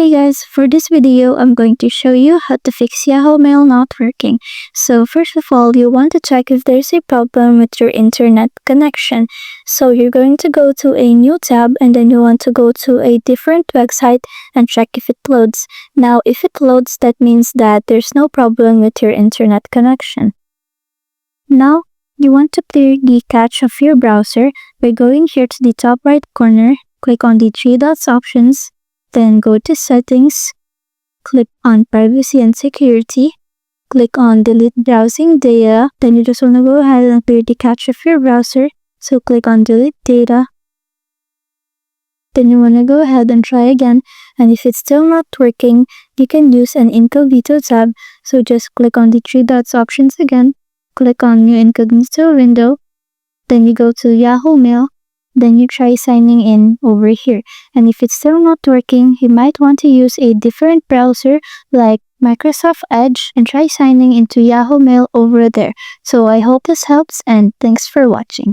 Hey guys, for this video, I'm going to show you how to fix Yahoo Mail not working. So first of all, you want to check if there's a problem with your internet connection. So you're going to go to a new tab and then you want to go to a different website and check if it loads. Now, if it loads, that means that there's no problem with your internet connection. Now, you want to clear the cache of your browser by going here to the top right corner, click on the three dots options, then go to Settings, click on Privacy and Security, click on Delete Browsing Data, then you just want to go ahead and clear the cache of your browser, so click on Delete Data. Then you want to go ahead and try again, and if it's still not working, you can use an Incognito tab, so just click on the three dots options again, click on New Incognito window, then you go to Yahoo Mail, then you try signing in over here. And if it's still not working, you might want to use a different browser like Microsoft Edge and try signing into Yahoo Mail over there. So I hope this helps and thanks for watching.